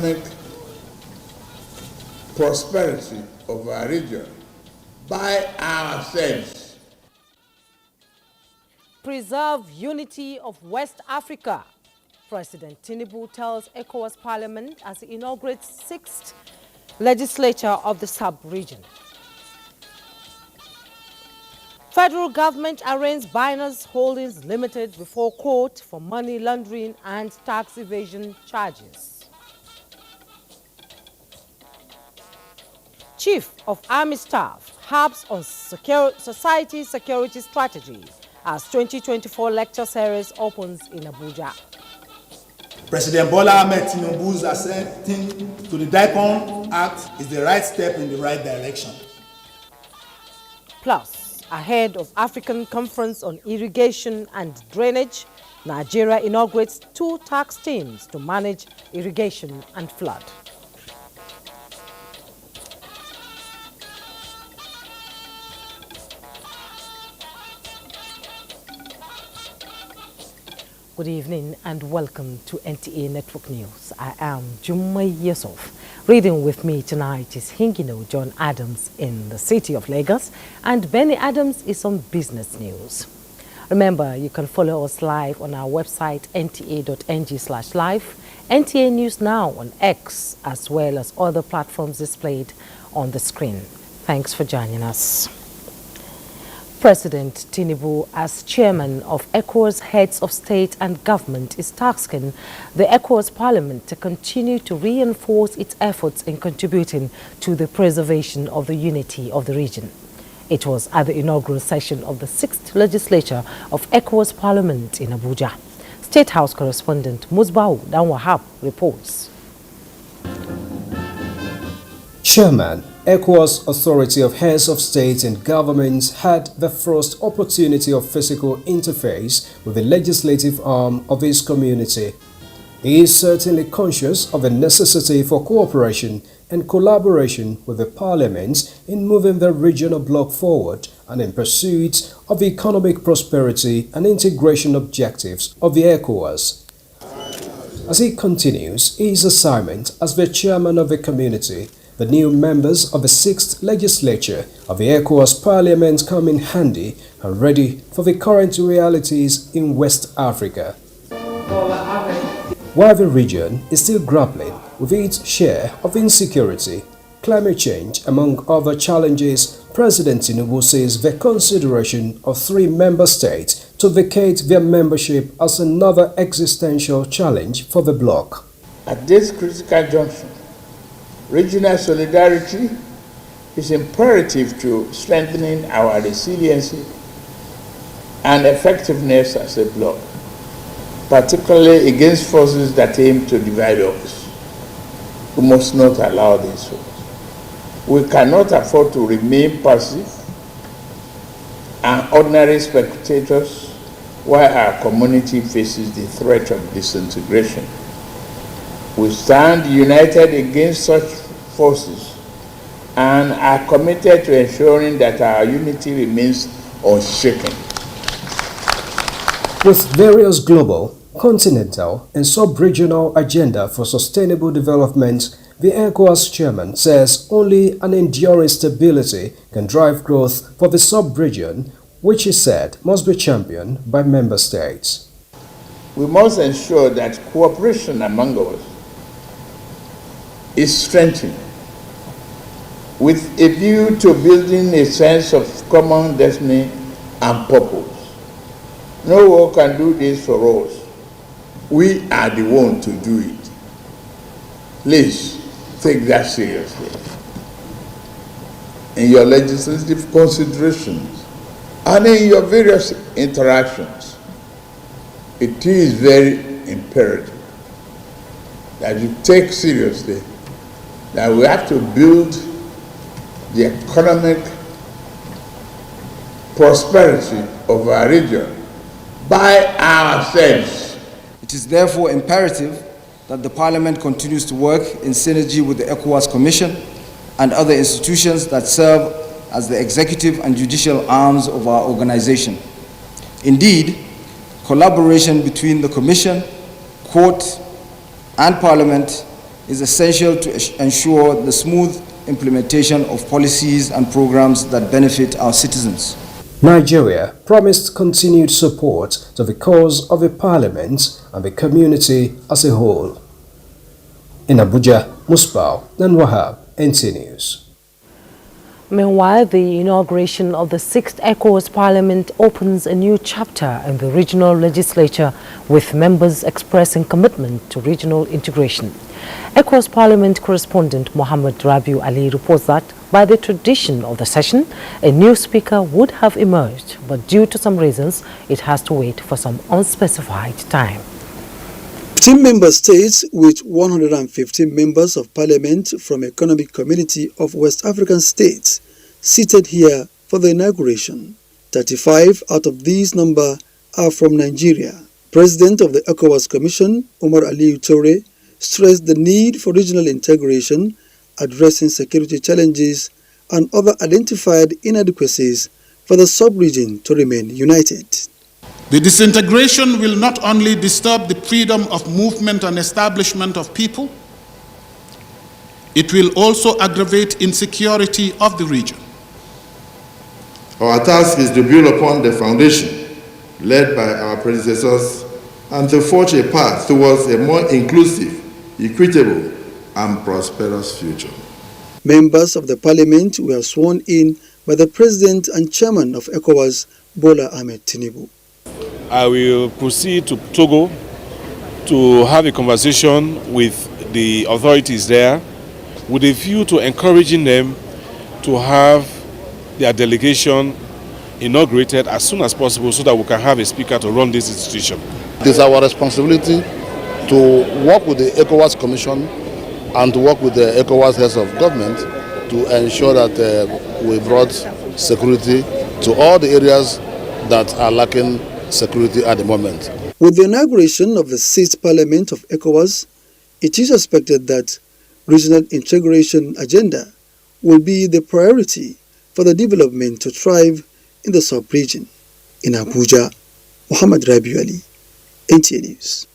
economic prosperity of our region by ourselves. Preserve unity of West Africa. President Tinubu tells ECOWAS Parliament as he inaugurates 6th legislature of the sub-region. Federal government arraigns Binance Holdings Limited before court for money laundering and tax evasion charges. Chief of Army Staff harps on society security strategy as 2024 lecture series opens in Abuja. President Bola Ahmed Tinubu's assenting to the DICON Act is the right step in the right direction. Plus, ahead of African Conference on Irrigation and Drainage, Nigeria inaugurates 2 task teams to manage irrigation and flood. Good evening and welcome to NTA Network News. I am Jummai Yusuf. Reading with me tonight is Hingino John Adams in the city of Lagos, and Benny Adams is on business news. Remember, you can follow us live on our website nta.ng/live, NTA News Now on X, as well as other platforms displayed on the screen. Thanks for joining us. President Tinubu, as chairman of ECOWAS Heads of State and Government, is tasking the ECOWAS Parliament to continue to reinforce its efforts in contributing to the preservation of the unity of the region. It was at the inaugural session of the 6th legislature of ECOWAS Parliament in Abuja. State House correspondent Musbau Danwahab reports. Chairman, ECOWAS Authority of Heads of State and Governments had the first opportunity of physical interface with the legislative arm of his community. He is certainly conscious of the necessity for cooperation and collaboration with the Parliament in moving the regional bloc forward and in pursuit of the economic prosperity and integration objectives of the ECOWAS. As he continues his assignment as the chairman of the community, the new members of the 6th legislature of the ECOWAS Parliament come in handy and ready for the current realities in West Africa. While the region is still grappling with its share of insecurity, climate change, among other challenges, President Tinubu says the consideration of 3 member states to vacate their membership as another existential challenge for the bloc. At this critical junction, regional solidarity is imperative to strengthening our resiliency and effectiveness as a bloc, particularly against forces that aim to divide us. We must not allow this. We cannot afford to remain passive and ordinary spectators while our community faces the threat of disintegration. We stand united against such forces and are committed to ensuring that our unity remains unshaken. With various global, continental and sub-regional agenda for sustainable development, the ECOWAS chairman says only an enduring stability can drive growth for the sub-region, which he said must be championed by member states. We must ensure that cooperation among us is strengthened with a view to building a sense of common destiny and purpose. No one can do this for us. We are the ones to do it. Please take that seriously in your legislative considerations and in your various interactions. It is very imperative that you take seriously that we have to build the economic prosperity of our region by ourselves. It is therefore imperative that the Parliament continues to work in synergy with the ECOWAS Commission and other institutions that serve as the executive and judicial arms of our organization. Indeed, collaboration between the Commission, Court, and Parliament is essential to ensure the smooth implementation of policies and programs that benefit our citizens. Nigeria promised continued support to the cause of the parliament and the community as a whole. In Abuja, Musbau and Wahab, NTA News. Meanwhile, the inauguration of the 6th ECOWAS Parliament opens a new chapter in the regional legislature, with members expressing commitment to regional integration. ECOWAS Parliament correspondent Mohammed Rabiu Ali reports that by the tradition of the session, a new speaker would have emerged, but due to some reasons, it has to wait for some unspecified time. 15 member states with 115 members of parliament from Economic Community of West African states seated here for the inauguration. 35 out of these number are from Nigeria. President of the ECOWAS Commission, Umar Aliyu Toure, stressed the need for regional integration, addressing security challenges and other identified inadequacies for the sub-region to remain united. The disintegration will not only disturb the freedom of movement and establishment of people, it will also aggravate insecurity of the region. Our task is to build upon the foundation laid by our predecessors and to forge a path towards a more inclusive, equitable, and prosperous future. Members of the parliament were sworn in by the President and Chairman of ECOWAS, Bola Ahmed Tinubu. I will proceed to Togo to have a conversation with the authorities there with a view to encouraging them to have their delegation inaugurated as soon as possible so that we can have a speaker to run this institution. It is our responsibility to work with the ECOWAS Commission and to work with the ECOWAS heads of government to ensure that we brought security to all the areas that are lacking security at the moment. With the inauguration of the 6th Parliament of ECOWAS, it is expected that regional integration agenda will be the priority for the development to thrive in the sub-region. In Abuja, Mohammed Rabiu Ali, NTA News.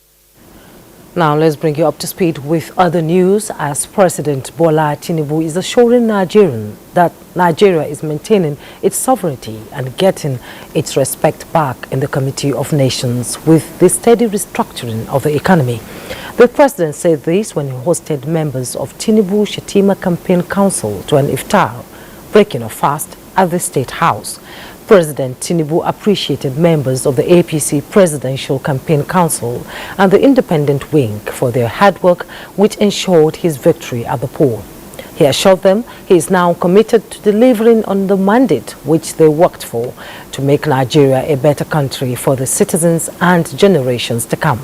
Now let's bring you up to speed with other news, as President Bola Tinubu is assuring Nigerians that Nigeria is maintaining its sovereignty and getting its respect back in the Committee of Nations with the steady restructuring of the economy. The president said this when he hosted members of Tinubu Shetima Campaign Council to an iftar, breaking a fast at the State House. President Tinubu appreciated members of the APC Presidential Campaign Council and the independent wing for their hard work, which ensured his victory at the poll. He assured them he is now committed to delivering on the mandate which they worked for, to make Nigeria a better country for the citizens and generations to come.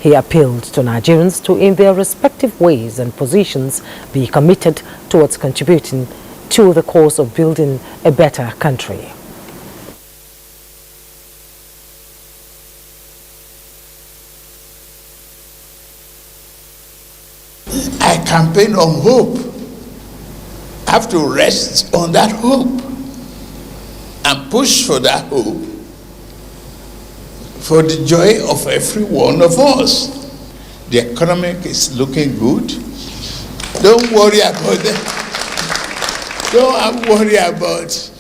He appealed to Nigerians to, in their respective ways and positions, be committed towards contributing to the cause of building a better country. I campaign on hope. I have to rest on that hope and push for that hope for the joy of every one of us. The economic is looking good. Don't worry about that. Don't worry about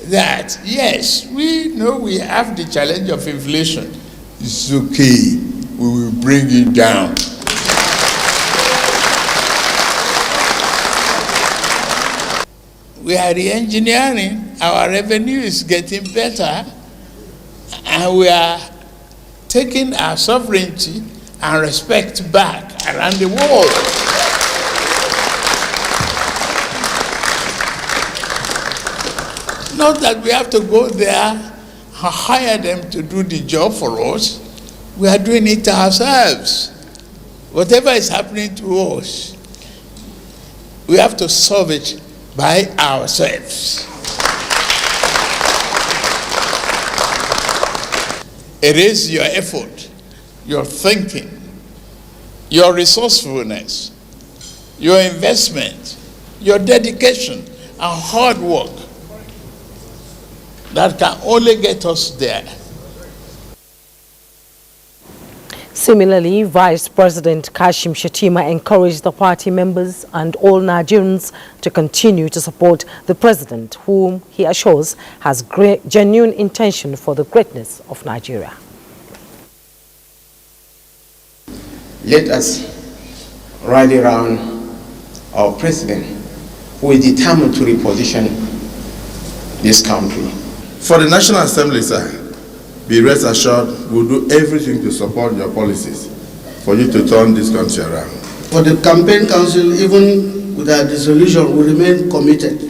that. Yes, we know we have the challenge of inflation. It's okay. We will bring it down. We are re-engineering. Our revenue is getting better, and we are taking our sovereignty and respect back around the world. Not that we have to go there and hire them to do the job for us. We are doing it ourselves. Whatever is happening to us, we have to solve it by ourselves. It is your effort, your thinking, your resourcefulness, your investment, your dedication and hard work that can only get us there. Similarly, Vice President Kashim Shettima encouraged the party members and all Nigerians to continue to support the president, whom he assures has genuine intention for the greatness of Nigeria. Let us rally around our president, who is determined to reposition this country. For the National Assembly, sir, be rest assured we'll do everything to support your policies for you to turn this country around. For the campaign council, even with our dissolution, we remain committed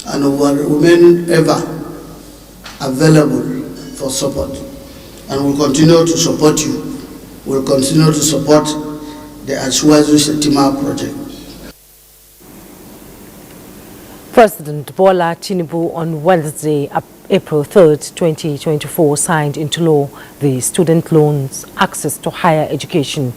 and we will remain ever available for support. And we'll continue to support you. We'll continue to support the Ashwazu Shetima project. President Bola Tinubu on Wednesday, April 3rd, 2024, signed into law the Student Loans Access to Higher Education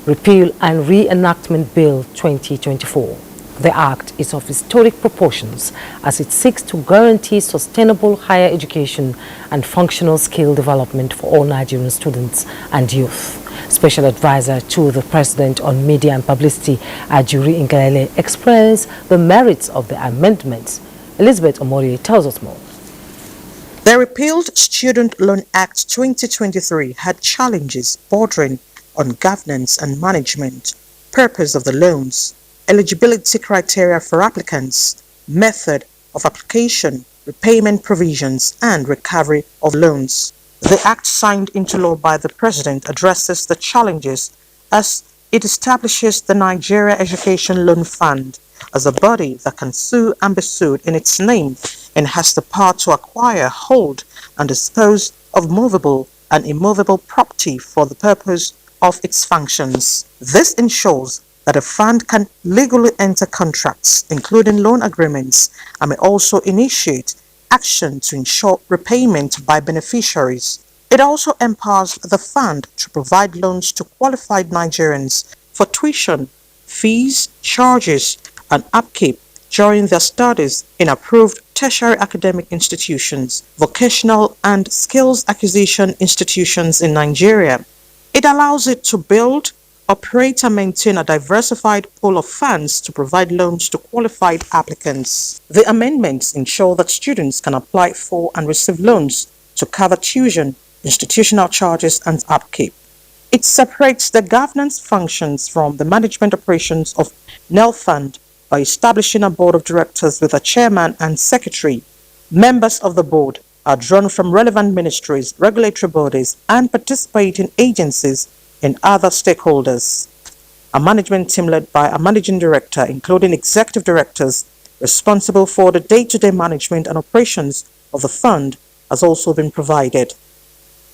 Repeal and Reenactment Bill 2024. The act is of historic proportions as it seeks to guarantee sustainable higher education and functional skill development for all Nigerian students and youth. Special Advisor to the President on Media and Publicity, Ajuri Ngalale, expressed the merits of the amendments. Elizabeth Omori tells us more. The repealed Student Loan Act 2023 had challenges bordering on governance and management, purpose of the loans, eligibility criteria for applicants, method of application, repayment provisions, and recovery of loans. The act signed into law by the President addresses the challenges as it establishes the Nigeria Education Loan Fund as a body that can sue and be sued in its name and has the power to acquire, hold, and dispose of movable and immovable property for the purpose of its functions. This ensures that a fund can legally enter contracts, including loan agreements, and may also initiate action to ensure repayment by beneficiaries. It also empowers the fund to provide loans to qualified Nigerians for tuition, fees, charges, and upkeep during their studies in approved tertiary academic institutions, vocational and skills acquisition institutions in Nigeria. It allows it to build, operate and maintain a diversified pool of funds to provide loans to qualified applicants. The amendments ensure that students can apply for and receive loans to cover tuition, institutional charges and upkeep. It separates the governance functions from the management operations of NEL Fund by establishing a board of directors with a chairman and secretary. Members of the board are drawn from relevant ministries, regulatory bodies, and participating agencies and other stakeholders. A management team led by a managing director, including executive directors responsible for the day-to-day management and operations of the fund, has also been provided.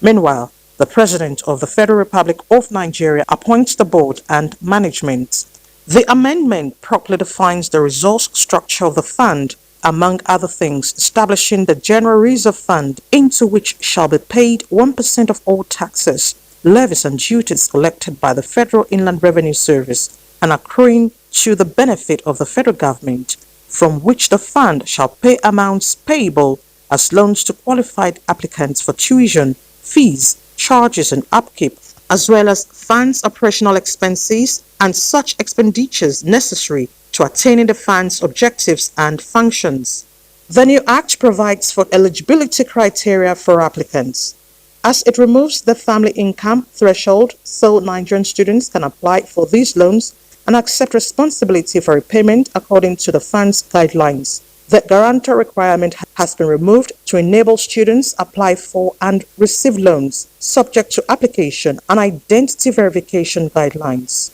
Meanwhile, the President of the Federal Republic of Nigeria appoints the board and management. The amendment properly defines the resource structure of the fund, among other things, establishing the General Reserve Fund, into which shall be paid 1% of all taxes, levies and duties collected by the Federal Inland Revenue Service and accruing to the benefit of the federal government, from which the fund shall pay amounts payable as loans to qualified applicants for tuition, fees, charges and upkeep, as well as funds operational expenses and such expenditures necessary to attaining the fund's objectives and functions. The new act provides for eligibility criteria for applicants, as it removes the family income threshold so Nigerian students can apply for these loans and accept responsibility for repayment according to the fund's guidelines. The guarantor requirement has been removed to enable students apply for and receive loans subject to application and identity verification guidelines.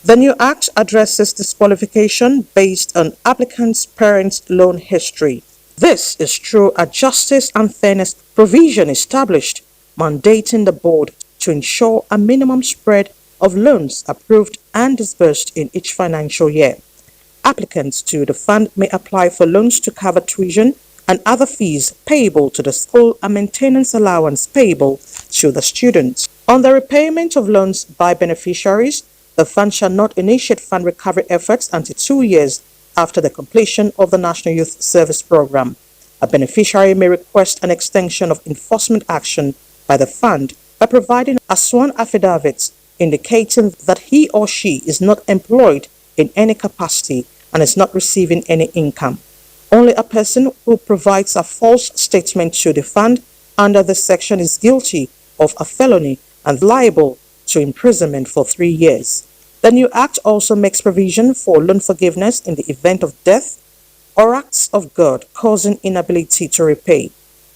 The new act addresses disqualification based on applicants' parents' loan history. This is through a justice and fairness provision established, mandating the board to ensure a minimum spread of loans approved and disbursed in each financial year. Applicants to the fund may apply for loans to cover tuition and other fees payable to the school and maintenance allowance payable to the students. On the repayment of loans by beneficiaries, the fund shall not initiate fund recovery efforts until 2 years after the completion of the National Youth Service Program. A beneficiary may request an extension of enforcement action by the fund by providing a sworn affidavit indicating that he or she is not employed in any capacity and is not receiving any income. Only a person who provides a false statement to the fund under this section is guilty of a felony and liable to imprisonment for 3 years. The new act also makes provision for loan forgiveness in the event of death or acts of God causing inability to repay.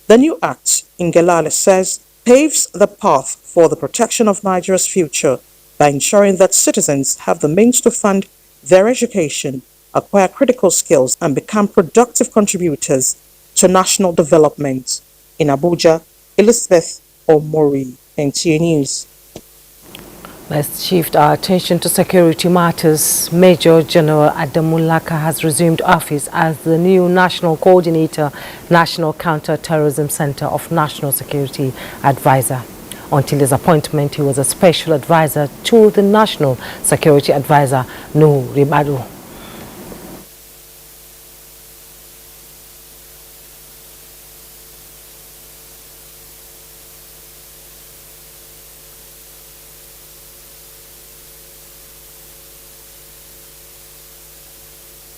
The new act, Ngelale says, paves the path for the protection of Nigeria's future by ensuring that citizens have the means to fund their education, acquire critical skills, and become productive contributors to national development. In Abuja, Elizabeth Omori, NTA News. Let's shift our attention to security matters. Major General Adamulaka has resumed office as the new National Coordinator, National Counter-Terrorism Center of National Security Advisor. Until his appointment, he was a special advisor to the National Security Advisor, Nuhu Ribadu.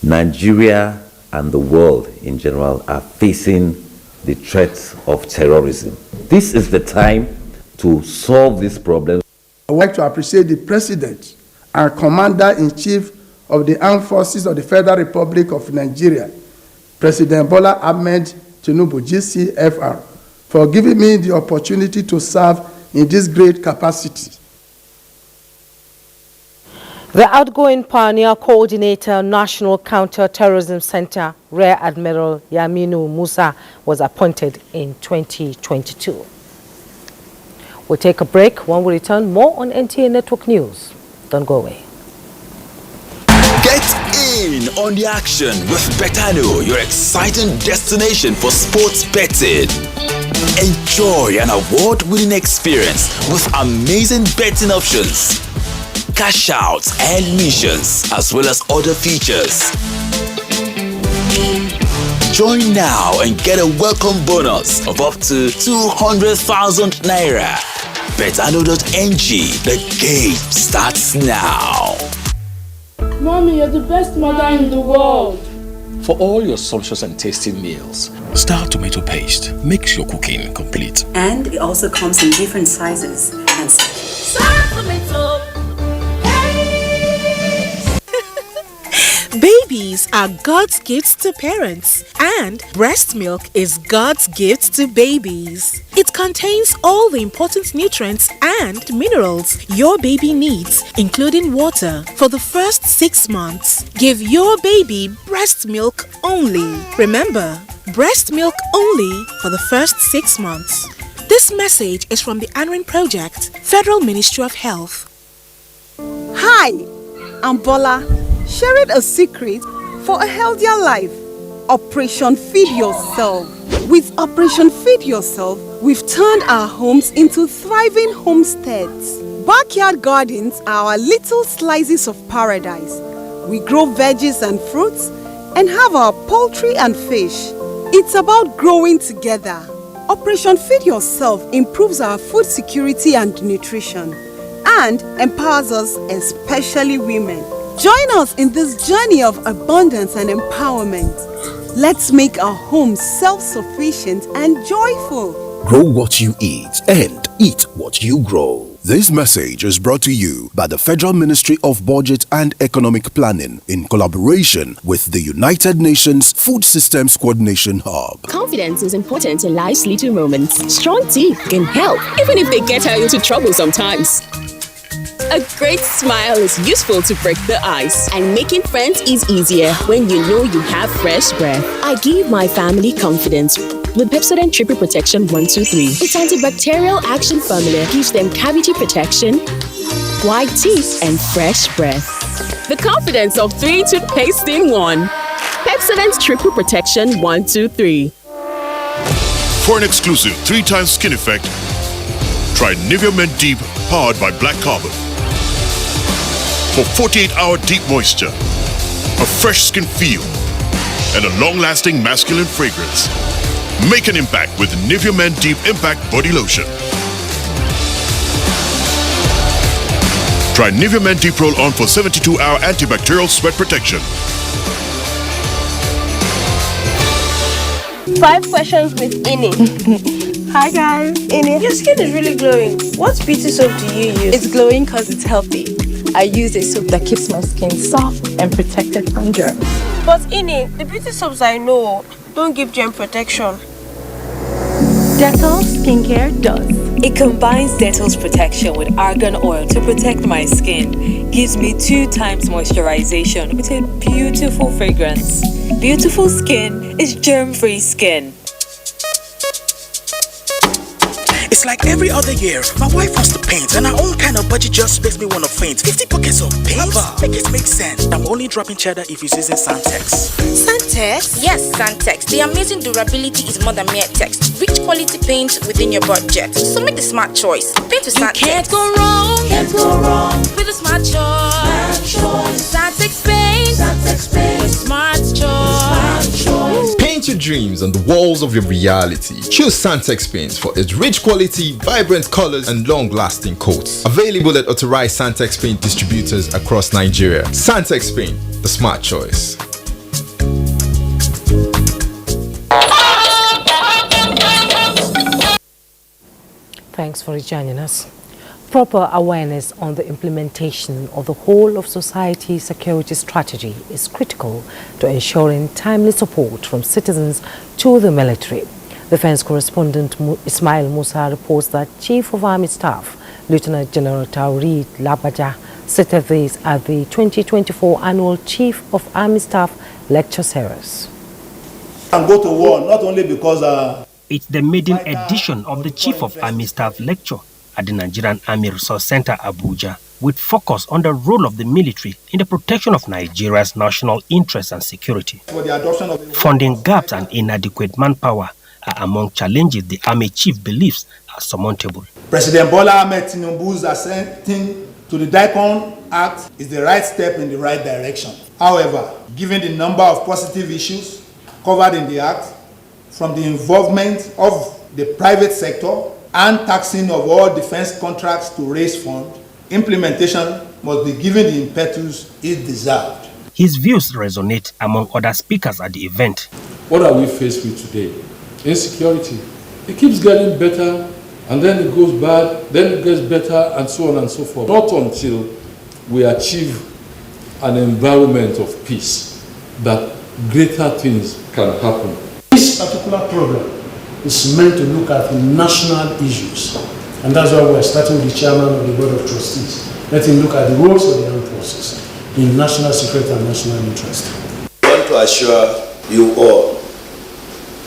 Nigeria and the world in general are facing the threats of terrorism. This is the time to solve this problem. I would like to appreciate the President and Commander-in-Chief of the Armed Forces of the Federal Republic of Nigeria, President Bola Ahmed Tinubu, GCFR, for giving me the opportunity to serve in this great capacity. The outgoing pioneer coordinator, National Counter-Terrorism Center, Rear Admiral Yaminu Musa, was appointed in 2022. We'll take a break. When we return, more on NTA Network News. Don't go away. Get in on the action with Betano, your exciting destination for sports betting. Enjoy an award-winning experience with amazing betting options, cash outs and missions, as well as other features. Join now and get a welcome bonus of up to 200,000 Naira. Betano.ng, the game starts now. Mommy, you're the best mother in the world. For all your sumptuous and tasty meals, Star Tomato Paste makes your cooking complete. And it also comes in different sizes and sections. Star Tomato Babies are God's gifts to parents, and breast milk is God's gift to babies. It contains all the important nutrients and minerals your baby needs, including water, for the first 6 months. Give your baby breast milk only. Remember, breast milk only for the first 6 months. This message is from the ANRIN Project, Federal Ministry of Health. Hi, I'm Bola. Sharing a secret for a healthier life. Operation Feed Yourself. With Operation Feed Yourself, we've turned our homes into thriving homesteads. Backyard gardens are our little slices of paradise. We grow veggies and fruits and have our poultry and fish. It's about growing together. Operation Feed Yourself improves our food security and nutrition and empowers us, especially women. Join us in this journey of abundance and empowerment. Let's make our homes self-sufficient and joyful. Grow what you eat and eat what you grow. This message is brought to you by the Federal Ministry of Budget and Economic Planning in collaboration with the United Nations Food Systems Coordination Hub. Confidence is important in life's little moments. Strong teeth can help, even if they get her into trouble sometimes. A great smile is useful to break the ice, and making friends is easier when you know you have fresh breath. I give my family confidence with Pepsodent Triple Protection 123. Its antibacterial action formula gives them cavity protection, white teeth, and fresh breath. The confidence of 3 toothpaste in 1. Pepsodent Triple Protection 123. For an exclusive 3 times skin effect, try Nivea Men Deep powered by Black Carbon. For 48-hour deep moisture, a fresh skin feel, and a long-lasting masculine fragrance. Make an impact with Nivea Men Deep Impact Body Lotion. Try Nivea Men Deep Roll On for 72-hour antibacterial sweat protection. 5 questions with Ini. Hi guys, Ini. Your skin is really glowing. What beauty soap do you use? It's glowing because it's healthy. I use a soap that keeps my skin soft and protected from germs. But Ini, the beauty soaps I know don't give germ protection. Dettol skincare does. It combines Dettol's protection with argan oil to protect my skin. Gives me 2 times moisturization with a beautiful fragrance. Beautiful skin is germ-free skin. It's like every other year, my wife wants to paint, and her own kind of budget just makes me want to faint. 50 buckets of paint? Make it make sense. I'm only dropping cheddar if it's using Santex. Santex? Yes, Santex. The amazing durability is more than mere text. Rich quality paint within your budget. So make the smart choice. Paint with Santex. Can't go wrong. Can't go wrong with a smart choice. Santex paint. Santex paint. With smart choice. Paint your dreams on the walls of your reality. Choose Santex paints for its rich quality, vibrant colors, and long-lasting coats. Available at authorized Santex paint distributors across Nigeria. Santex paint, the smart choice. Thanks for joining us. Proper awareness on the implementation of the whole of society security strategy is critical to ensuring timely support from citizens to the military. Defense correspondent Ismail Musa reports that Chief of Army Staff, Lieutenant General Taoreed Labaja, stated this at the 2024 Annual Chief of Army Staff Lecture Series. And go to war not only because it's the maiden edition of the Chief of Army Staff Lecture at the Nigerian Army Resource Center, Abuja, with focus on the role of the military in the protection of Nigeria's national interests and security. Funding gaps and inadequate manpower are among challenges the Army Chief believes are surmountable. President Bola Ahmed Tinubu's assenting to the DICON Act is the right step in the right direction. However, given the number of positive issues covered in the Act, from the involvement of the private sector and taxing of all defense contracts to raise funds, implementation must be given the impetus it deserved. His views resonate among other speakers at the event. What are we faced with today? Insecurity. It keeps getting better, and then it goes bad, then it gets better, and so on and so forth. Not until we achieve an environment of peace that greater things can happen. This particular program is meant to look at national issues, and that's why we're starting with the chairman of the Board of Trustees. Let him look at the roles of the armed forces in national security and national interest. I want to assure you all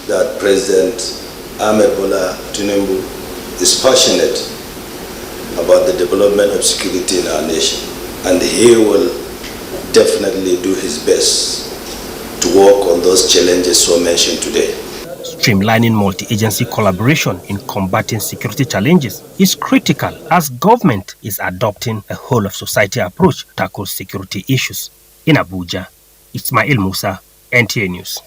that President Ahmed Bola Tinubu is passionate about the development of security in our nation, and he will definitely do his best to work on those challenges so mentioned today. Streamlining multi-agency collaboration in combating security challenges is critical as government is adopting a whole-of-society approach to tackle security issues. In Abuja, Ismail Musa, NTA News.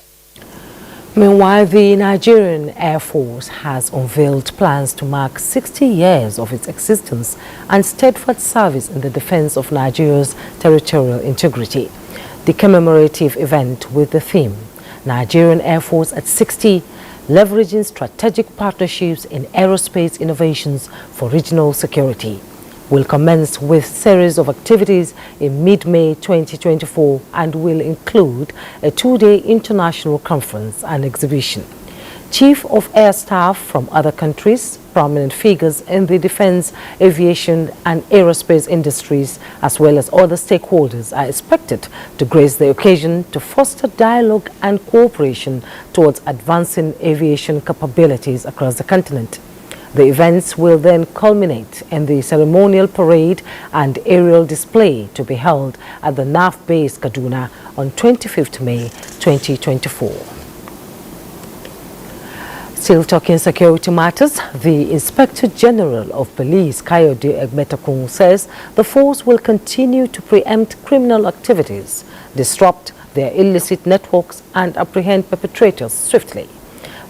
Meanwhile, the Nigerian Air Force has unveiled plans to mark 60 years of its existence and steadfast service in the defense of Nigeria's territorial integrity. The commemorative event with the theme, Nigerian Air Force at 60, leveraging strategic partnerships in aerospace innovations for regional security, will commence with a series of activities in mid-May 2024 and will include a 2-day international conference and exhibition. Chief of Air Staff from other countries, prominent figures in the defense, aviation and aerospace industries, as well as other stakeholders are expected to grace the occasion to foster dialogue and cooperation towards advancing aviation capabilities across the continent. The events will then culminate in the ceremonial parade and aerial display to be held at the NAF base Kaduna on 25th May 2024. Still talking security matters, the Inspector General of Police, Kayode Egbetakun, says the force will continue to preempt criminal activities, disrupt their illicit networks and apprehend perpetrators swiftly.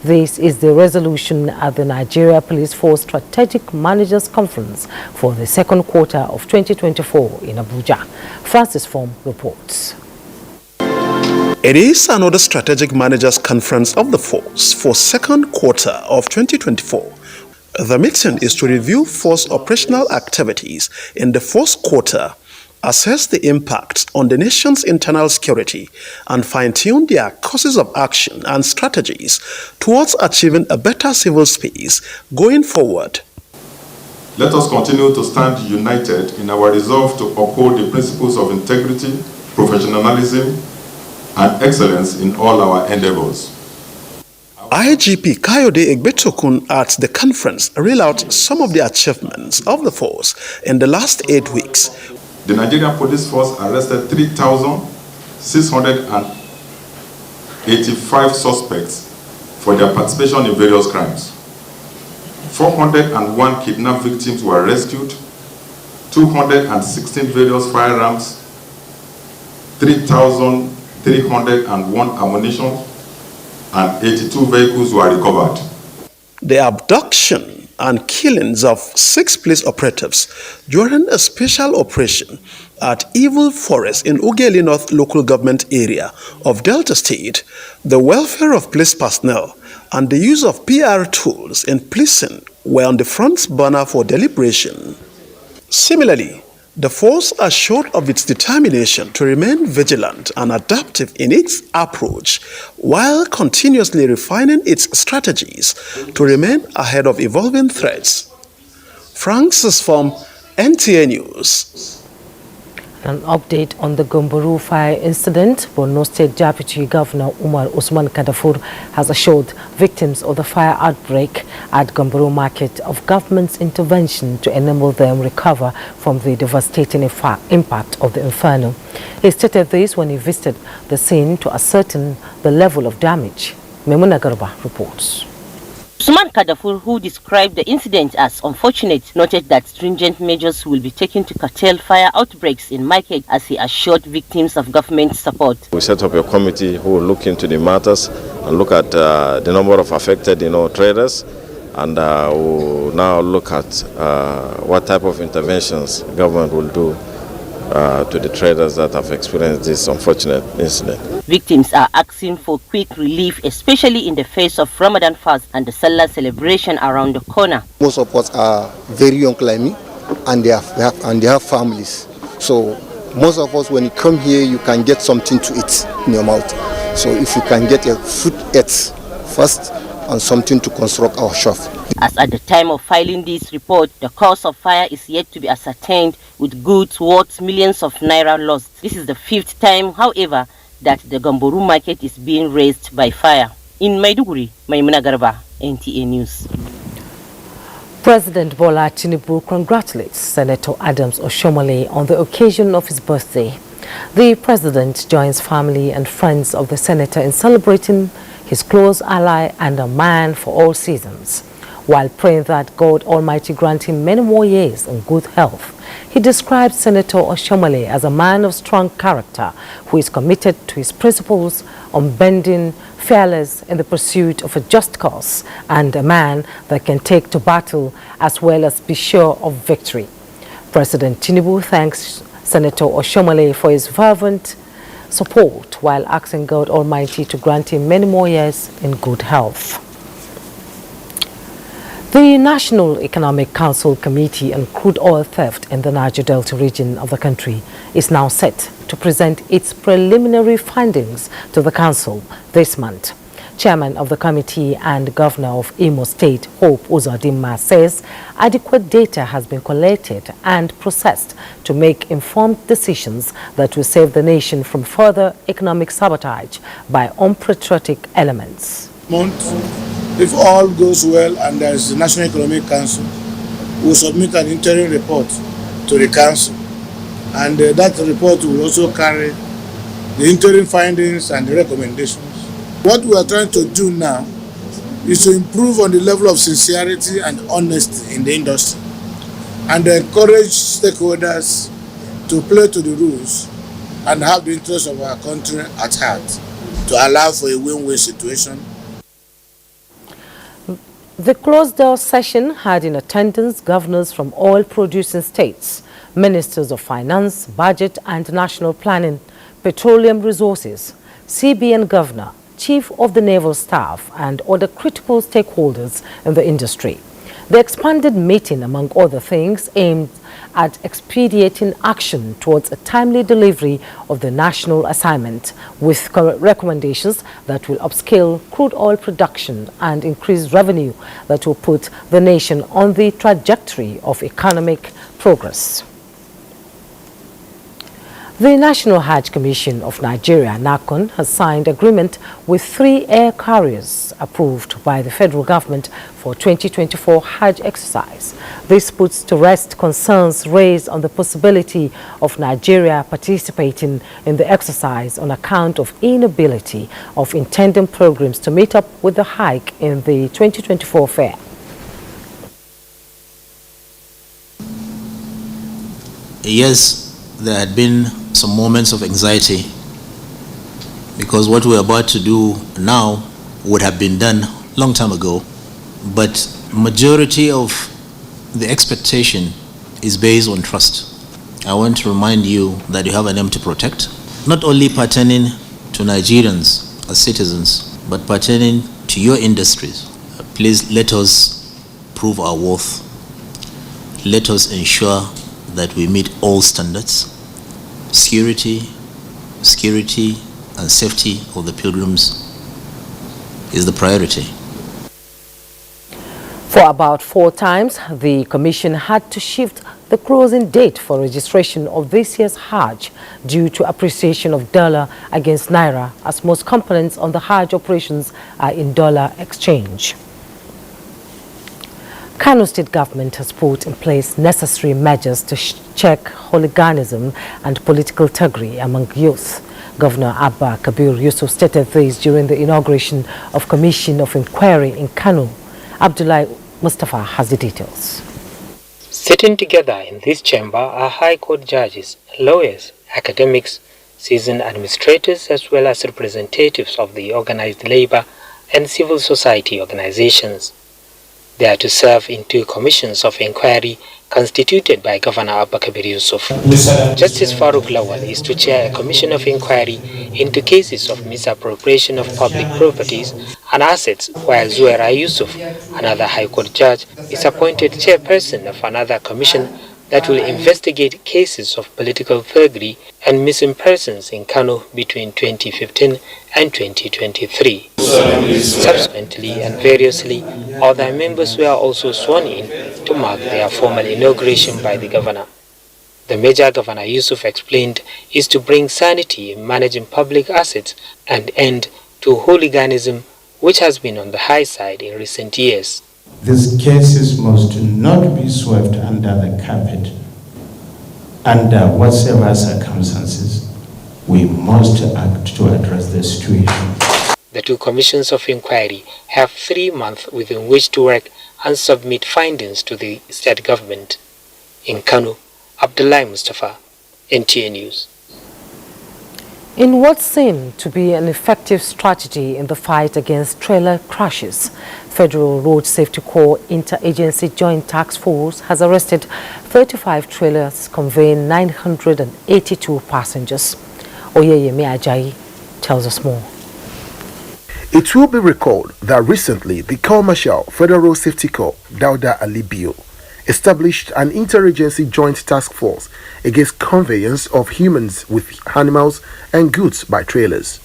This is the resolution at the Nigeria Police Force Strategic Managers Conference for the second quarter of 2024 in Abuja. Francis Form reports. It is another Strategic Managers Conference of the Force for second quarter of 2024. The meeting is to review force operational activities in the first quarter, assess the impacts on the nation's internal security, and fine-tune their courses of action and strategies towards achieving a better civil space going forward. Let us continue to stand united in our resolve to uphold the principles of integrity, professionalism, and excellence in all our endeavors. IGP Kayode Egbetokun at the conference read out some of the achievements of the force in the last 8 weeks. The Nigerian Police Force arrested 3,685 suspects for their participation in various crimes. 401 kidnapped victims were rescued, 216 various firearms, 3,301 ammunition, and 82 vehicles were recovered. The abduction and killings of 6 police operatives during a special operation at Evil Forest in Ughelli North local government area of Delta State, the welfare of police personnel, and the use of PR tools in policing were on the front burner for deliberation. Similarly, the force assured of its determination to remain vigilant and adaptive in its approach while continuously refining its strategies to remain ahead of evolving threats. Francis from NTA News. An update on the Gomboru fire incident. Borno State Deputy Governor Umar Usman Kadafur has assured victims of the fire outbreak at Gomboru Market of government's intervention to enable them recover from the devastating impact of the inferno. He stated this when he visited the scene to ascertain the level of damage. Memuna Garba reports. Usman Kadafur, who described the incident as unfortunate, noted that stringent measures will be taken to curtail fire outbreaks in market as he assured victims of government support. We set up a committee who will look into the matters and look at the number of affected traders, and we'll now look at what type of interventions government will do to the traders that have experienced this unfortunate incident. Victims are asking for quick relief, especially in the face of Ramadan fast and the Salah celebration around the corner. Most of us are very young like me, and they have families. So most of us, when you come here, you can get something to eat in your mouth. So if you can get a food eat first and something to construct our shop. As at the time of filing this report, the cause of fire is yet to be ascertained, with goods worth millions of naira lost. This is the 5th time, however, that the Gomboru market is being razed by fire. In Maiduguri, Maimuna Garba, NTA News. President Bola Tinubu congratulates Senator Adams Oshomole on the occasion of his birthday. The president joins family and friends of the senator in celebrating his close ally and a man for all seasons, while praying that God Almighty grant him many more years in good health. He described Senator Oshomole as a man of strong character who is committed to his principles, unbending, fearless in the pursuit of a just cause, and a man that can take to battle as well as be sure of victory. President Tinubu thanks Senator Oshomole for his fervent support while asking God Almighty to grant him many more years in good health. The National Economic Council Committee on Crude Oil Theft in the Niger Delta region of the country is now set to present its preliminary findings to the Council this month. Chairman of the committee and Governor of Imo State, Hope Uzodinma, says adequate data has been collected and processed to make informed decisions that will save the nation from further economic sabotage by unpatriotic elements. If all goes well and there is the National Economic Council, we will submit an interim report to the Council. And that report will also carry the interim findings and the recommendations. What we are trying to do now is to improve on the level of sincerity and honesty in the industry and encourage stakeholders to play to the rules and have the interests of our country at heart to allow for a win-win situation. The closed-door session had in attendance governors from all producing states, ministers of finance, budget and national planning, petroleum resources, CBN governor, chief of the naval staff and other critical stakeholders in the industry. The expanded meeting, among other things, aimed at expediting action towards a timely delivery of the national assignment with recommendations that will upscale crude oil production and increase revenue that will put the nation on the trajectory of economic progress. The National Hajj Commission of Nigeria, NACON, has signed agreement with 3 air carriers approved by the federal government for 2024 Hajj exercise. This puts to rest concerns raised on the possibility of Nigeria participating in the exercise on account of inability of intending programs to meet up with the hike in the 2024 fair. Yes, there had been some moments of anxiety because what we're about to do now would have been done long time ago, but majority of the expectation is based on trust. I want to remind you that you have a name to protect, not only pertaining to Nigerians as citizens, but pertaining to your industries. Please let us prove our worth. Let us ensure that we meet all standards. Security and safety of the pilgrims is the priority. For about 4 times, the Commission had to shift the closing date for registration of this year's Hajj due to appreciation of dollar against naira, as most components on the Hajj operations are in dollar exchange. Kano State government has put in place necessary measures to check hooliganism and political thuggery among youth. Governor Abba Kabir Yusuf stated this during the inauguration of Commission of Inquiry in Kano. Abdullah Mustafa has the details. Sitting together in this chamber are High Court judges, lawyers, academics, seasoned administrators, as well as representatives of the organized labor and civil society organizations. They are to serve in 2 commissions of inquiry constituted by Governor Abba Kabir Yusuf. Justice Farooq Lawal is to chair a commission of inquiry into cases of misappropriation of public properties and assets, while Zuhaira Yusuf, another High Court judge, is appointed chairperson of another commission that will investigate cases of political thuggery and missing persons in Kano between 2015 and 2023. Subsequently and variously, other members were also sworn in to mark their formal inauguration by the governor. The measure Governor Yusuf explained is to bring sanity in managing public assets and end to hooliganism, which has been on the high side in recent years. These cases must not be swept under the carpet. Under whatever circumstances, we must act to address the situation. The 2 commissions of inquiry have 3 months within which to work and submit findings to the state government. In Kano, Abdullah Mustafa, NTA News. In what seemed to be an effective strategy in the fight against trailer crashes, Federal Road Safety Corps Interagency Joint Task Force has arrested 35 trailers conveying 982 passengers. Oyeyemi Ajayi tells us more. It will be recalled that recently the Corps Marshal Federal Safety Corps Dauda Alibio established an interagency joint task force against conveyance of humans with animals and goods by trailers.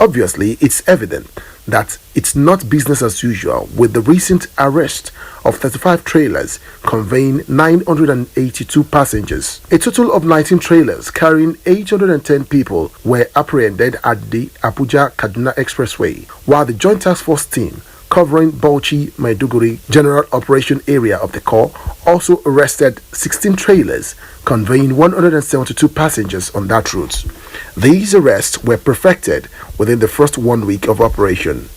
Obviously, it's evident that it's not business as usual with the recent arrest of 35 trailers conveying 982 passengers. A total of 19 trailers carrying 810 people were apprehended at the Abuja-Kaduna Expressway, while the Joint Task Force team covering Bauchi Maiduguri General Operation Area of the Corps also arrested 16 trailers conveying 172 passengers on that route. These arrests were perfected within the first 1 week of operation.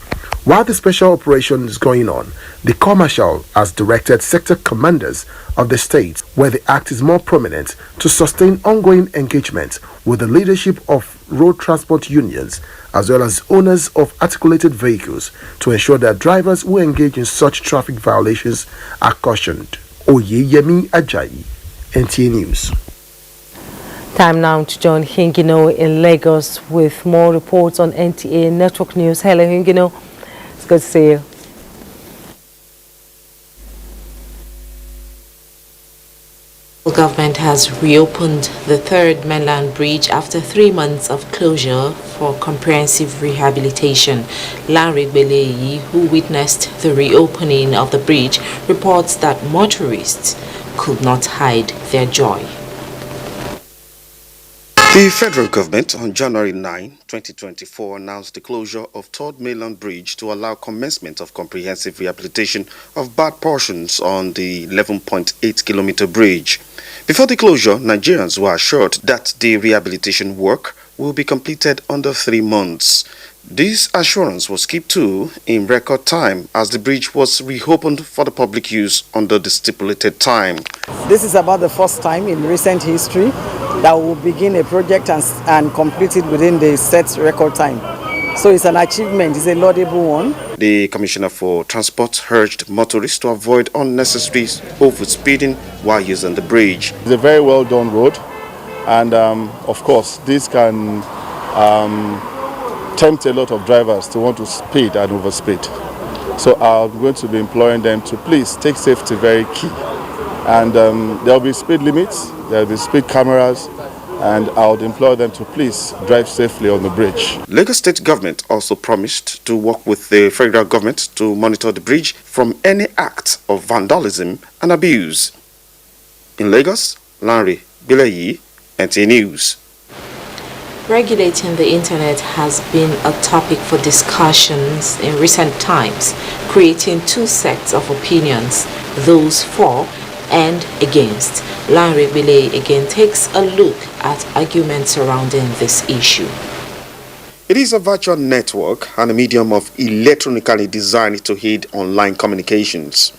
While the special operation is going on, the commercial has directed sector commanders of the states where the act is more prominent to sustain ongoing engagement with the leadership of road transport unions as well as owners of articulated vehicles to ensure that drivers who engage in such traffic violations are cautioned. Oyeyemi Ajayi, NTA News. Time now to join Hingino in Lagos with more reports on NTA Network News. Hello, Hingino. It's good to see you. The government has reopened the third mainland bridge after 3 months of closure for comprehensive rehabilitation. Larry Beleyi, who witnessed the reopening of the bridge, reports that motorists could not hide their joy. The federal government on January 9, 2024 announced the closure of Third Mainland Bridge to allow commencement of comprehensive rehabilitation of bad portions on the 11.8-kilometer bridge. Before the closure, Nigerians were assured that the rehabilitation work will be completed under 3 months. This assurance was kept too in record time as the bridge was reopened for the public use under the stipulated time. This is about the first time in recent history that we will begin a project and complete it within the set record time. So it's an achievement, it's a laudable one. The Commissioner for Transport urged motorists to avoid unnecessary overspeeding while using the bridge. It's a very well done road, and of course this can tempt a lot of drivers to want to speed and overspeed. So I'm going to be imploring them to please take safety very key. And there will be speed limits, there will be speed cameras, and I would implore them to please drive safely on the bridge. Lagos State government also promised to work with the federal government to monitor the bridge from any act of vandalism and abuse. In Lagos, Larry Beleyi, NTA News. Regulating the internet has been a topic for discussions in recent times, creating two sets of opinions, those for and against. Larry Beleyi again takes a look at arguments surrounding this issue. It is a virtual network and a medium of electronically designed to aid online communications.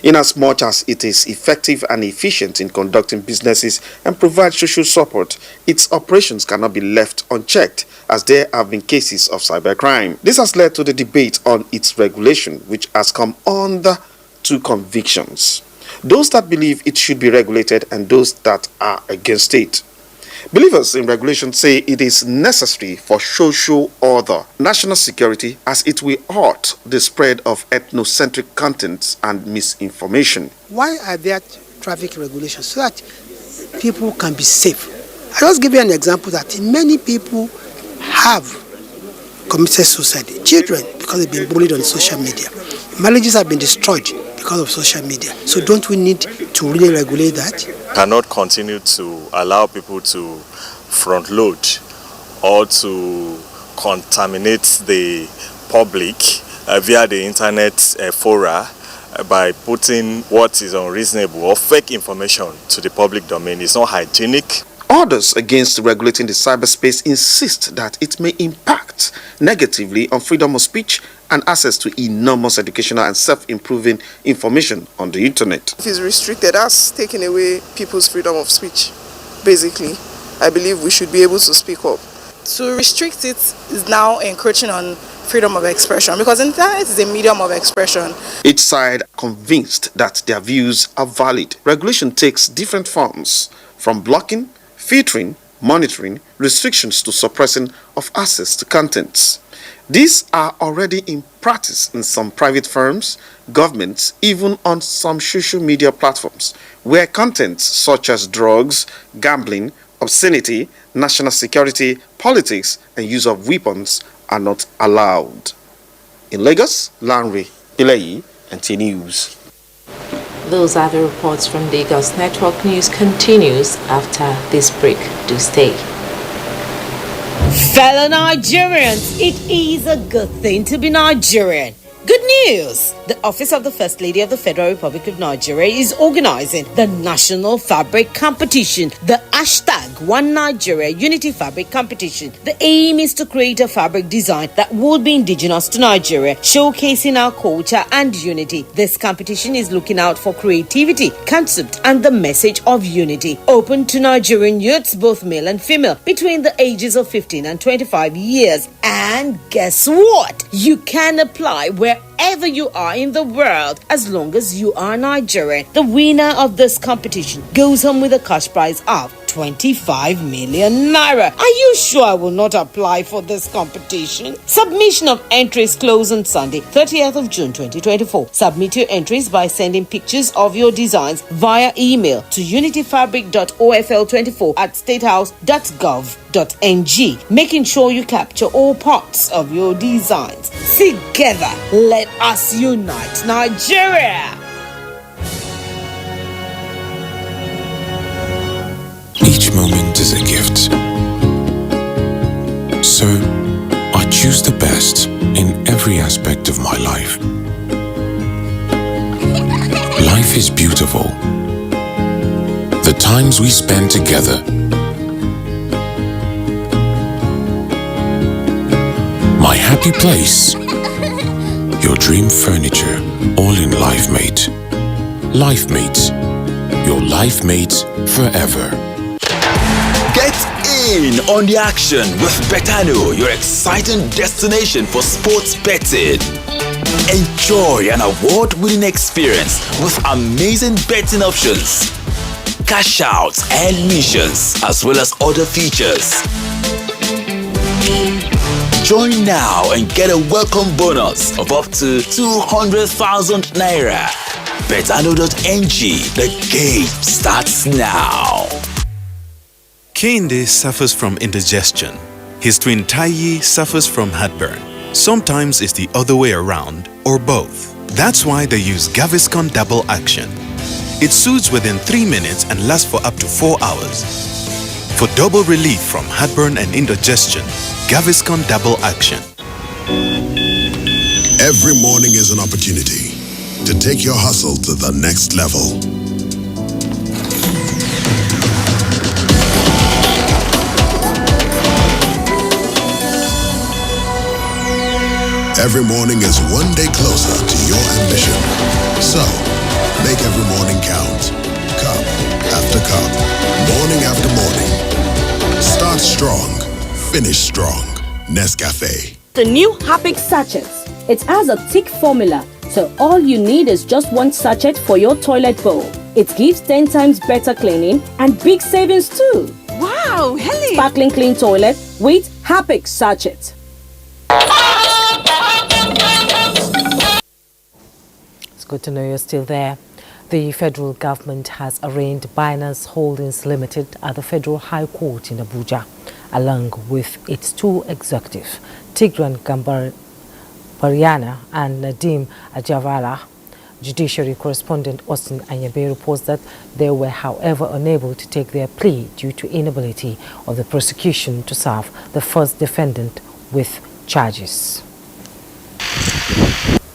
Inasmuch as it is effective and efficient in conducting businesses and provides social support, its operations cannot be left unchecked as there have been cases of cybercrime. This has led to the debate on its regulation, which has come under two convictions: those that believe it should be regulated and those that are against it. Believers in regulation say it is necessary for social order, national security, as it will halt the spread of ethnocentric contents and misinformation. Why are there traffic regulations? So that people can be safe. I just give you an example that many people have committed suicide. Children, because they've been bullied on social media. Marriages have been destroyed because of social media. So don't we need to really regulate that? Cannot continue to allow people to front load or to contaminate the public via the internet fora by putting what is unreasonable or fake information to the public domain. It's not hygienic. Others against regulating the cyberspace insist that it may impact negatively on freedom of speech and access to enormous educational and self-improving information on the internet. If it's restricted, that's taking away people's freedom of speech. Basically, I believe we should be able to speak up. To restrict it is now encroaching on freedom of expression, because internet is a medium of expression. Each side convinced that their views are valid. Regulation takes different forms, from blocking, filtering, monitoring, restrictions to suppressing of access to contents. These are already in practice in some private firms, governments, even on some social media platforms, where contents such as drugs, gambling, obscenity, national security, politics, and use of weapons are not allowed. In Lagos, Larry Beleyi, NTA News. Those are the reports from Lagos. Network News continues after this break. Do stay. Fellow Nigerians, it is a good thing to be Nigerian. Good news! The Office of the First Lady of the Federal Republic of Nigeria is organizing the National Fabric Competition, the hashtag One Nigeria Unity Fabric Competition. The aim is to create a fabric design that would be indigenous to Nigeria, showcasing our culture and unity. This competition is looking out for creativity, concept, and the message of unity. Open to Nigerian youths, both male and female, between the ages of 15 and 25 years. And guess what? You can apply wherever you are in the world as long as you are Nigerian. The winner of this competition goes home with a cash prize of 25 million naira. Are you sure I will not apply for this competition? Submission of entries close on Sunday, 30th of June 2024. Submit your entries by sending pictures of your designs via email to unityfabric.ofl24@statehouse.gov.ng, making sure you capture all parts of your designs. Together, let us unite Nigeria! Each moment is a gift. So, I choose the best in every aspect of my life. Life is beautiful. The times we spend together. My happy place. Your dream furniture, all in LifeMate. LifeMate. Your LifeMate forever. Get in on the action with Betano, your exciting destination for sports betting. Enjoy an award-winning experience with amazing betting options, cash outs and missions, as well as other features. Join now and get a welcome bonus of up to 200,000 naira. Betano.ng, the game starts now. Kende suffers from indigestion. His twin Taiyi suffers from heartburn. Sometimes it's the other way around, or both. That's why they use Gaviscon Double Action. It soothes within 3 minutes and lasts for up to 4 hours. For double relief from heartburn and indigestion, Gaviscon Double Action. Every morning is an opportunity to take your hustle to the next level. Every morning is one day closer to your ambition. So, make every morning count. Cup after cup, morning after morning. Start strong, finish strong. Nescafe. The new Happic sachets. It has a thick formula, so all you need is just one sachet for your toilet bowl. It gives 10 times better cleaning and big savings too. Wow, Helen! Sparkling clean toilet with Happic sachet. It's good to know you're still there. The federal government has arraigned Binance Holdings Limited at the Federal High Court in Abuja, along with its two executives, Tigran Gambariana and Nadim Ajavala. Judiciary correspondent Austin Anyabe reports that they were, however, unable to take their plea due to inability of the prosecution to serve the first defendant with charges.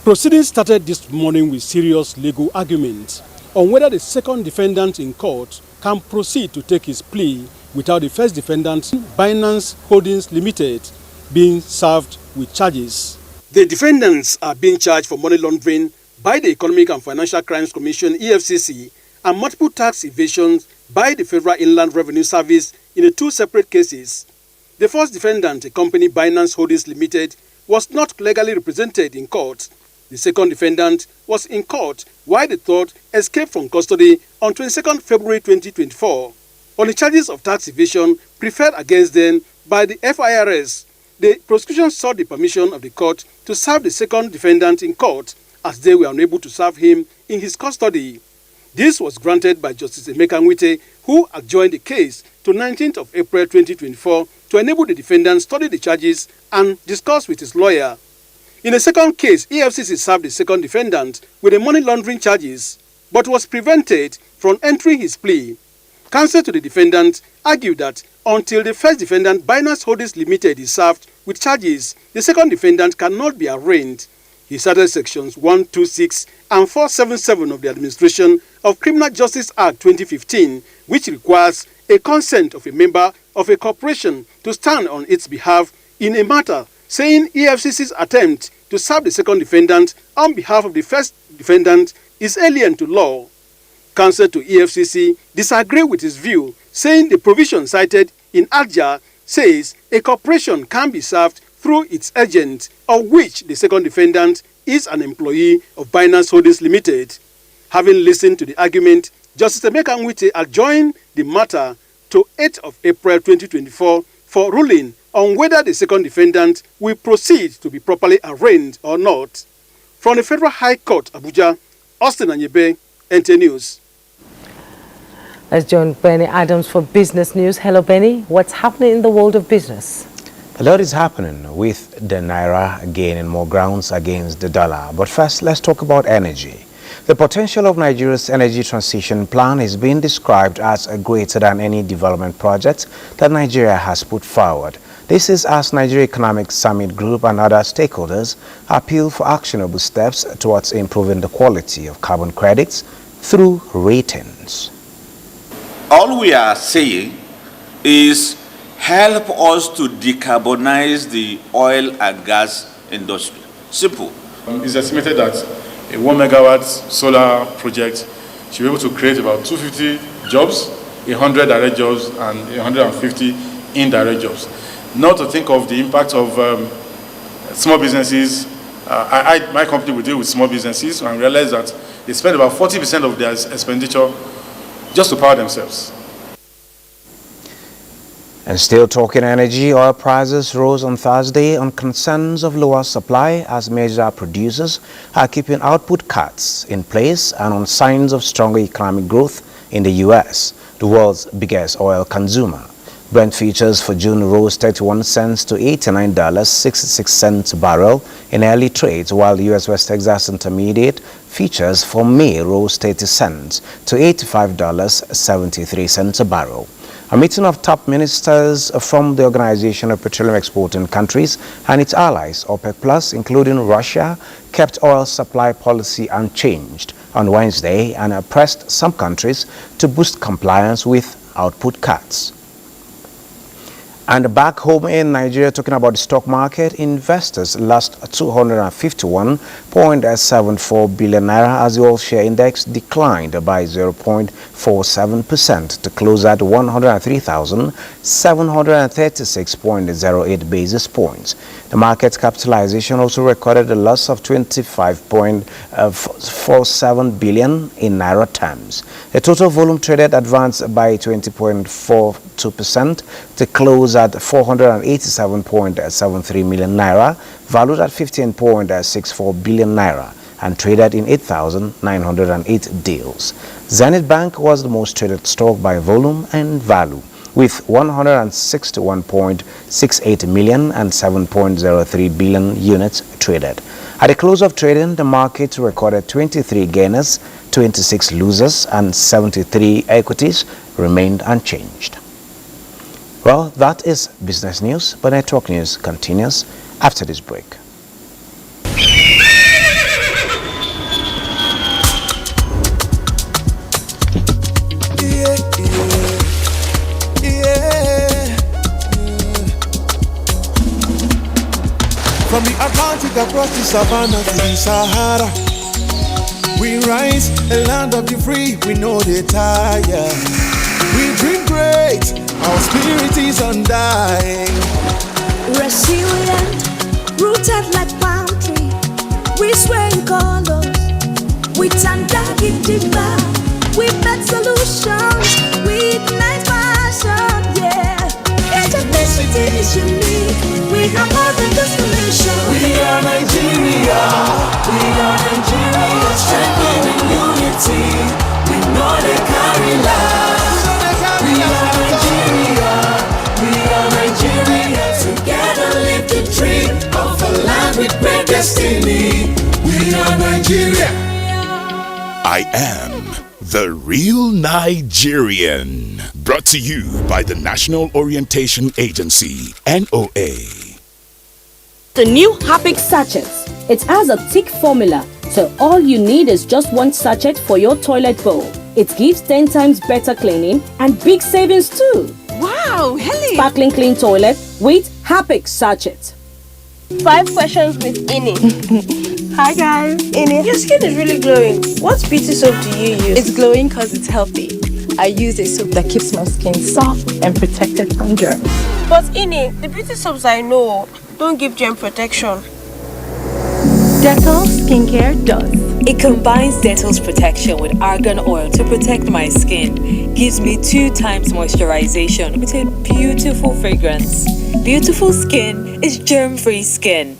Proceedings started this morning with serious legal arguments on whether the second defendant in court can proceed to take his plea without the first defendant, Binance Holdings Limited, being served with charges. The defendants are being charged for money laundering by the Economic and Financial Crimes Commission (EFCC) and multiple tax evasions by the Federal Inland Revenue Service in the two separate cases. The first defendant, a company Binance Holdings Limited, was not legally represented in court. The second defendant was in court, while the third escaped from custody on 22nd February 2024. On the charges of tax evasion preferred against them by the FIRS, the prosecution sought the permission of the court to serve the second defendant in court, as they were unable to serve him in his custody. This was granted by Justice Emeka Nwite, who adjourned the case to 19th of April 2024 to enable the defendant study the charges and discuss with his lawyer. In the second case, EFCC served the second defendant with the money laundering charges, but was prevented from entering his plea. Counsel to the defendant argued that until the first defendant, Binance Holdings Limited, is served with charges, the second defendant cannot be arraigned. He cited sections 126 and 477 of the Administration of Criminal Justice Act 2015, which requires a consent of a member of a corporation to stand on its behalf in a matter, saying EFCC's attempt to serve the second defendant on behalf of the first defendant is alien to law. Counsel to EFCC disagree with his view, saying the provision cited in Hajj says a corporation can be served through its agent, of which the second defendant is an employee of Binance Holdings Limited. Having listened to the argument, Justice Emeka Nwite adjourned the matter to 8th of April 2024 for ruling on whether the second defendant will proceed to be properly arraigned or not. From the Federal High Court, Abuja, Austin Anyebe, NTA News. Let's join Benny Adams for business news. Hello, Benny. What's happening in the world of business? A lot is happening with the Naira gaining more grounds against the dollar. But first, let's talk about energy. The potential of Nigeria's energy transition plan is being described as greater than any development project that Nigeria has put forward. This is as Nigeria Economic Summit Group and other stakeholders appeal for actionable steps towards improving the quality of carbon credits through ratings. All we are saying is help us to decarbonize the oil and gas industry. Simple. It's estimated that a 1 megawatt solar project should be able to create about 250 jobs, 100 direct jobs, and 150 indirect jobs. Not to think of the impact of small businesses. My company will deal with small businesses and realize that they spend about 40% of their expenditure just to power themselves. And still talking energy, oil prices rose on Thursday on concerns of lower supply as major producers are keeping output cuts in place and on signs of stronger economic growth in the U.S., the world's biggest oil consumer. Brent futures for June rose 31 cents to $89.66 a barrel in early trades, while the U.S. West Texas Intermediate futures for May rose 30 cents to $85.73 a barrel. A meeting of top ministers from the Organization of Petroleum Exporting Countries and its allies, OPEC Plus, including Russia, kept oil supply policy unchanged on Wednesday and pressed some countries to boost compliance with output cuts. And back home in Nigeria, talking about the stock market, investors lost 251.74 billion naira as the oil share index declined by 0.47% to close at 103,736.08 basis points. The market capitalization also recorded a loss of 25.47 billion in naira terms. The total volume traded advanced by 20.42% to close at 487.73 million naira, valued at 15.64 billion naira, and traded in 8,908 deals. Zenith Bank was the most traded stock by volume and value, with 161.68 million and 7.03 billion units traded. At the close of trading, the market recorded 23 gainers, 26 losers, and 73 equities remained unchanged. Well, that is business news, but network news continues after this break. From the Atlantic across the savannah to the Sahara, we rise, a land of the free, we know they tire. We dream great, our spirit is undying. Resilient, rooted like palm tree, we sway in colors, with undoubted demand. We make solutions, we ignite passion, yeah. Each ethnicity is unique, we have more than just a nation. We are Nigeria, strengthened in unity. We know they carry lives. We are Nigeria, together live the dream of a land with great destiny. We are Nigeria. I am the real Nigerian. Brought to you by the National Orientation Agency, NOA. The new Happy sachets. It has a thick formula, so all you need is just one sachet for your toilet bowl. It gives 10 times better cleaning and big savings too. Wow, Helen! Sparkling clean toilet with Happy sachet. 5 questions with Ini. Hi guys, Ini. Your skin is really glowing. What beauty soap do you use? It's glowing because it's healthy. I use a soap that keeps my skin soft and protected from germs. But Ini, the beauty soaps I know don't give germ protection. Dettol skincare does. It combines Dettol's protection with argan oil to protect my skin. Gives me 2 times moisturization with a beautiful fragrance. Beautiful skin is germ-free skin.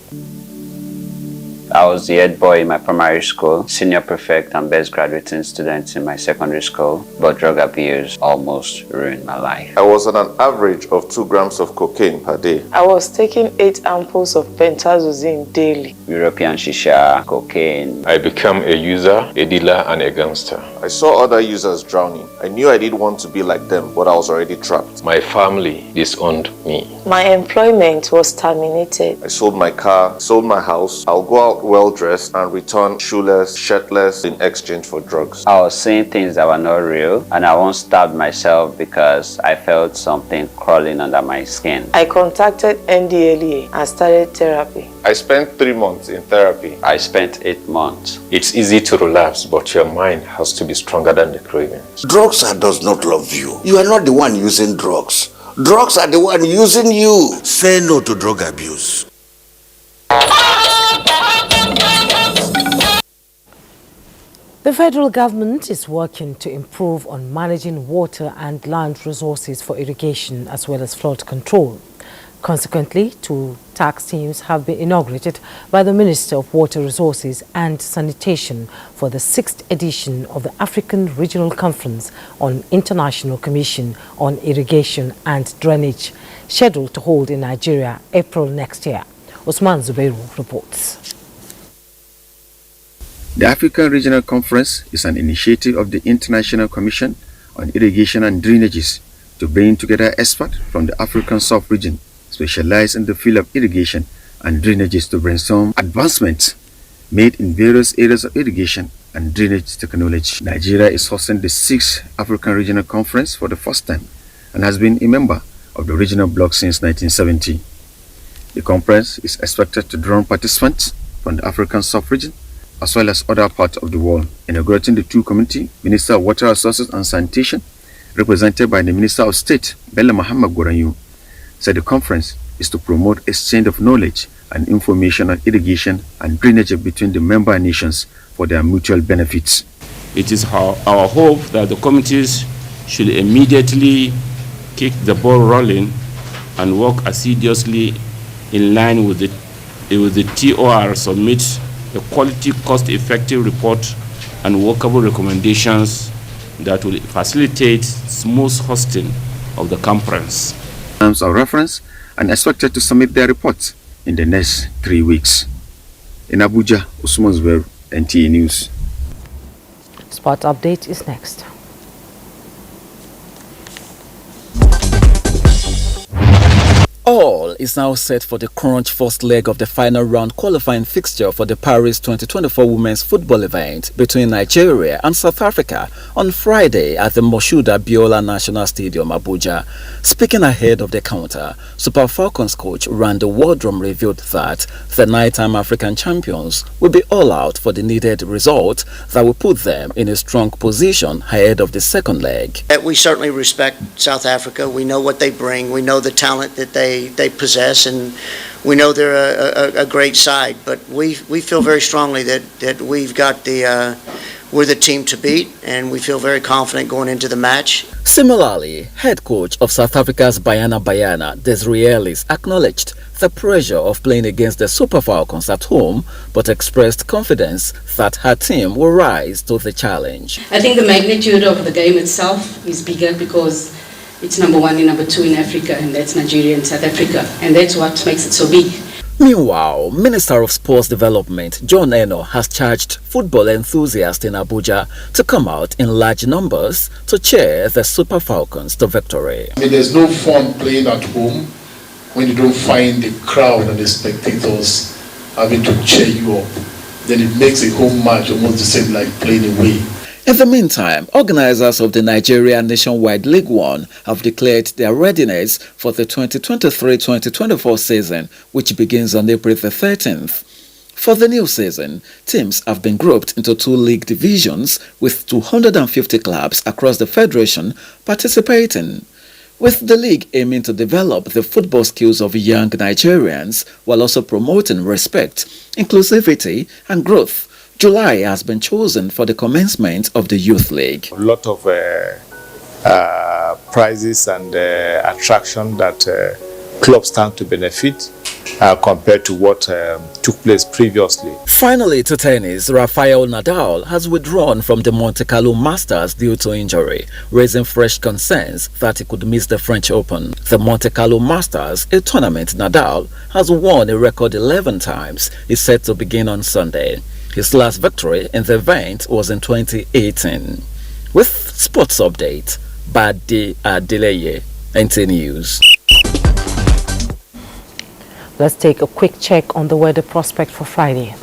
I was the head boy in my primary school, senior prefect and best graduating student in my secondary school, but drug abuse almost ruined my life. I was on an average of 2 grams of cocaine per day. I was taking 8 ampoules of pentazosine daily. European shisha, cocaine. I became a user, a dealer, and a gangster. I saw other users drowning. I knew I didn't want to be like them, but I was already trapped. My family disowned me. My employment was terminated. I sold my car, sold my house. I'll go out well-dressed and return shoeless, shirtless in exchange for drugs. I was saying things that were not real, and I once stabbed myself because I felt something crawling under my skin. I contacted NDLEA and started therapy. I spent 3 months in therapy. I spent 8 months. It's easy to relapse, but your mind has to be stronger than the cravings. Drugs does not love you. You are not the one using drugs. Drugs are the one using you. Say no to drug abuse. The federal government is working to improve on managing water and land resources for irrigation as well as flood control. Consequently, 2 task teams have been inaugurated by the Minister of Water Resources and Sanitation for the 6th edition of the African Regional Conference on International Commission on Irrigation and Drainage, scheduled to hold in Nigeria April next year. Usman Zubeiru reports. The African Regional Conference is an initiative of the International Commission on Irrigation and Drainages to bring together experts from the African sub-region specialized in the field of irrigation and drainages to brainstorm advancements made in various areas of irrigation and drainage technology. Nigeria is hosting the 6th African Regional Conference for the first time and has been a member of the regional bloc since 1970. The conference is expected to draw participants from the African sub-region as well as other parts of the world. Inaugurating the 2 committee, Minister of Water Resources and Sanitation, represented by the Minister of State, Bello Muhammad Goranyu, said the conference is to promote exchange of knowledge and information on irrigation and drainage between the member nations for their mutual benefits. It is our hope that the committees should immediately kick the ball rolling and work assiduously in line with the TOR, submit a quality, cost-effective report and workable recommendations that will facilitate smooth hosting of the conference. Terms of reference and expected to submit their reports in the next 3 weeks. In Abuja, Usman Zubeiru, NTA News. Sport update is next. All is now set for the crunch first leg of the final round qualifying fixture for the Paris 2024 Women's Football event between Nigeria and South Africa on Friday at the Moshood Abiola National Stadium, Abuja. Speaking ahead of the counter, Super Falcons coach Randy Wardrum revealed that the nighttime African champions will be all out for the needed result that will put them in a strong position ahead of the second leg. We certainly respect South Africa. We know what they bring. We know the talent that they possess, and we know they're a great side. But we feel very strongly that we've got we're the team to beat, and we feel very confident going into the match. Similarly, head coach of South Africa's Bayana, Desiree Ellis, acknowledged the pressure of playing against the Super Falcons at home, but expressed confidence that her team will rise to the challenge. I think the magnitude of the game itself is bigger because it's number 1 and number 2 in Africa, and that's Nigeria and South Africa, and that's what makes it so big. Meanwhile, Minister of Sports Development John Eno has charged football enthusiasts in Abuja to come out in large numbers to cheer the Super Falcons to victory. I mean, there's no fun playing at home when you don't find the crowd and the spectators having to cheer you up, then it makes a home match almost the same like playing away. In the meantime, organizers of the Nigerian Nationwide League One have declared their readiness for the 2023-2024 season, which begins on April the 13th. For the new season, teams have been grouped into 2 league divisions with 250 clubs across the federation participating, with the league aiming to develop the football skills of young Nigerians while also promoting respect, inclusivity and growth. July has been chosen for the commencement of the Youth League. A lot of prizes and attraction that clubs stand to benefit compared to what took place previously. Finally, to tennis, Rafael Nadal has withdrawn from the Monte Carlo Masters due to injury, raising fresh concerns that he could miss the French Open. The Monte Carlo Masters, a tournament Nadal has won a record 11 times, is set to begin on Sunday. His last victory in the event was in 2018. With sports update, Badi Adeleye, NTA News. Let's take a quick check on the weather prospect for Friday.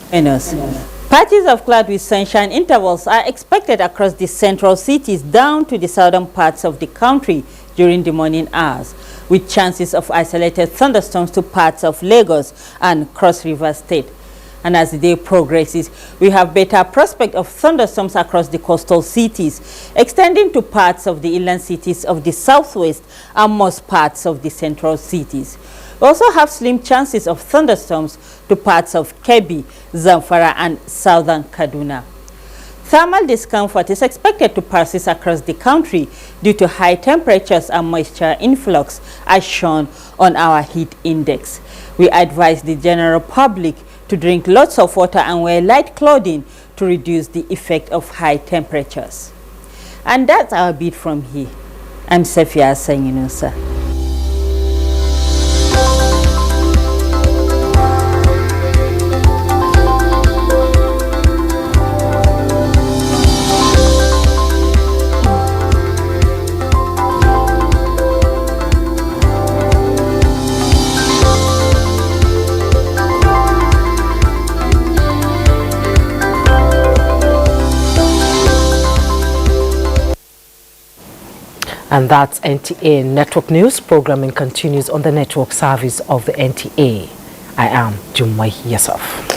Patches of cloud with sunshine intervals are expected across the central cities down to the southern parts of the country during the morning hours, with chances of isolated thunderstorms to parts of Lagos and Cross River State. And as the day progresses, we have better prospect of thunderstorms across the coastal cities, extending to parts of the inland cities of the southwest and most parts of the central cities. We also have slim chances of thunderstorms to parts of Kebbi, Zamfara and southern Kaduna. Thermal discomfort is expected to persist across the country due to high temperatures and moisture influx as shown on our heat index. We advise the general public to drink lots of water and wear light clothing to reduce the effect of high temperatures. And that's our bit from here. I'm Safia Sanyinosa. And that's NTA Network News. Programming continues on the network service of the NTA. I am Jummai Yusuf.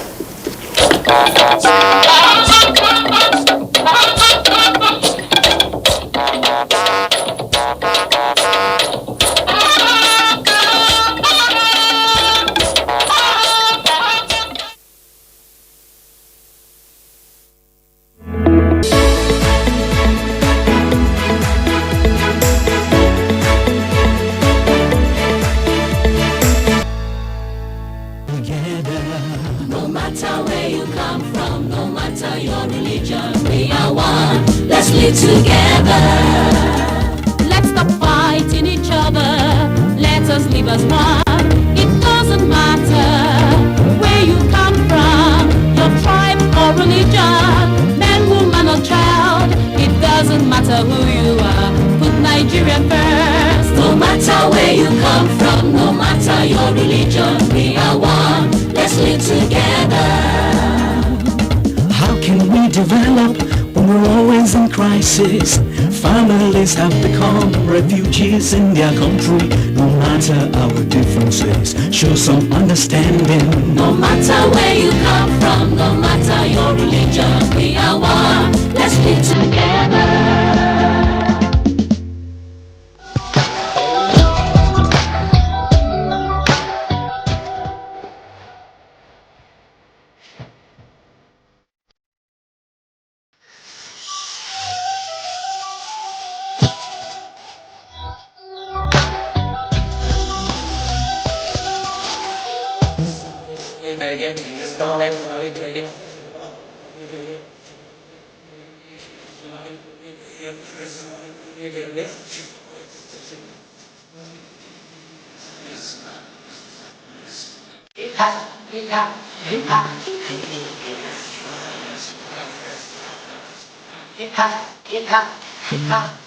Together, let's stop fighting each other. Let us live as one. It doesn't matter where you come from, your tribe or religion, man, woman or child. It doesn't matter who you are. Put Nigeria first. No matter where you come from, no matter your religion, we are one. Let's live together. How can we develop? We're always in crisis. Families have become refugees in their country. No matter our differences, show some understanding. No matter where you come from, no matter your religion, we are one. Let's live together. Hip hop.